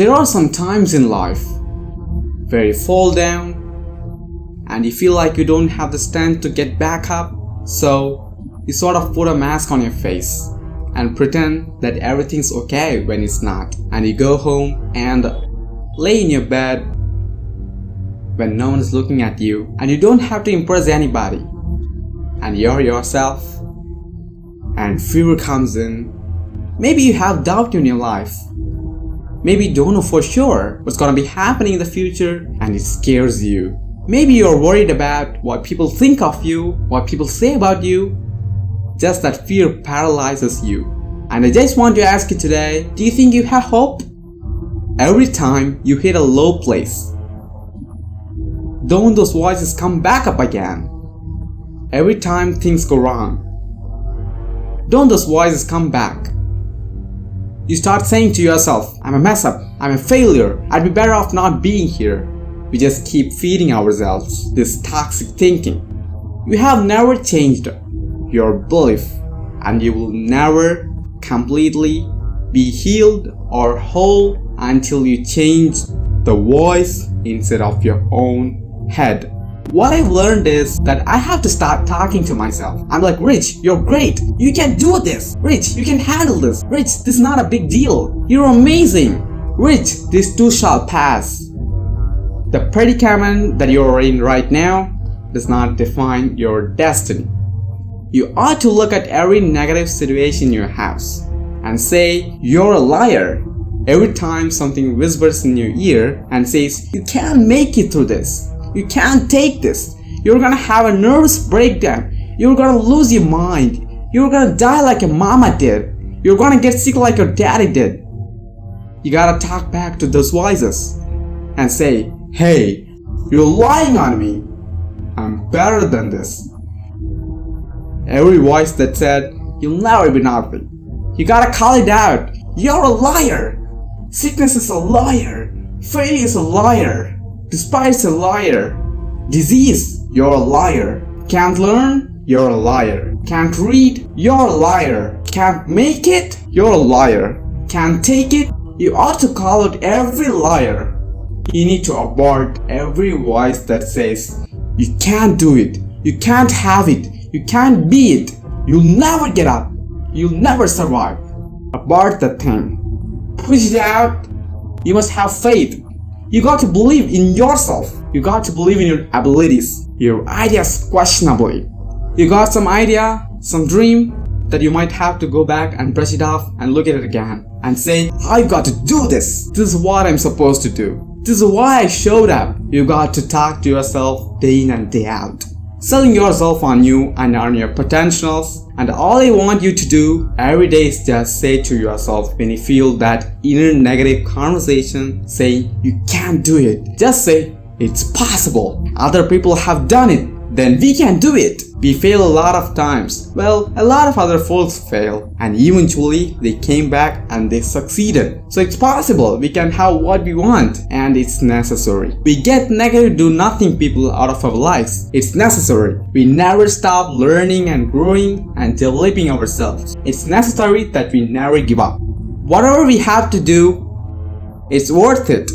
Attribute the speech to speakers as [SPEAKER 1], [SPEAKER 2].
[SPEAKER 1] There are some times in life where you fall down and you feel like you don't have the strength to get back up, so you sort of put a mask on your face and pretend that everything's okay when it's not, and you go home and lay in your bed when no one is looking at you and you don't have to impress anybody, and you're yourself, and fear comes in. Maybe you have doubt in your life. Maybe you don't know for sure what's gonna be happening in the future and it scares you. Maybe you're worried about what people think of you, what people say about you. Just that fear paralyzes you. And I just want to ask you today, do you think you have hope? Every time you hit a low place, don't those voices come back up again? Every time things go wrong, don't those voices come back? You start saying to yourself, I'm a mess up, I'm a failure, I'd be better off not being here. We just keep feeding ourselves this toxic thinking. You have never changed your belief, and you will never completely be healed or whole until you change the voice instead of your own head. What I've learned is that I have to start talking to myself. I'm like, Rich, you're great. You can do this. Rich, you can handle this. Rich, this is not a big deal. You're amazing. Rich, this too shall pass. The predicament that you're in right now does not define your destiny. You ought to look at every negative situation in your house and say, you're a liar. Every time something whispers in your ear and says, you can't make it through this. You can't take this. You're gonna have a nervous breakdown. You're gonna lose your mind. You're gonna die like your mama did. You're gonna get sick like your daddy did. You gotta talk back to those voices and say, hey, you're lying on me. I'm better than this. Every voice that said, you'll never be nothing, you gotta call it out. You're a liar. Sickness is a liar. Failure is a liar. Despair is a liar. Disease, you're a liar. Can't learn, you're a liar. Can't read, you're a liar. Can't make it, you're a liar. Can't take it, you ought to call out every liar. You need to abort every voice that says, you can't do it, you can't have it, you can't be it, you'll never get up, you'll never survive. Abort that thing. Push it out. You must have faith. You got to believe in yourself. You got to believe in your abilities. Your ideas questionably. You got some idea, some dream that you might have to go back and brush it off and look at it again and say, I've got to do this. This is what I'm supposed to do. This is why I showed up. You got to talk to yourself day in and day out. Selling yourself on you and on your potentials, and all I want you to do every day is just say to yourself when you feel that inner negative conversation saying you can't do it, just say it's possible. Other people have done it, then we can do it. We fail a lot of times. Well, a lot of other folks fail, and eventually they came back and they succeeded. So it's possible. We can have what we want, and it's necessary. We get negative do-nothing people out of our lives. It's necessary. We never stop learning and growing and developing ourselves. It's necessary that we never give up. Whatever we have to do, it's worth it.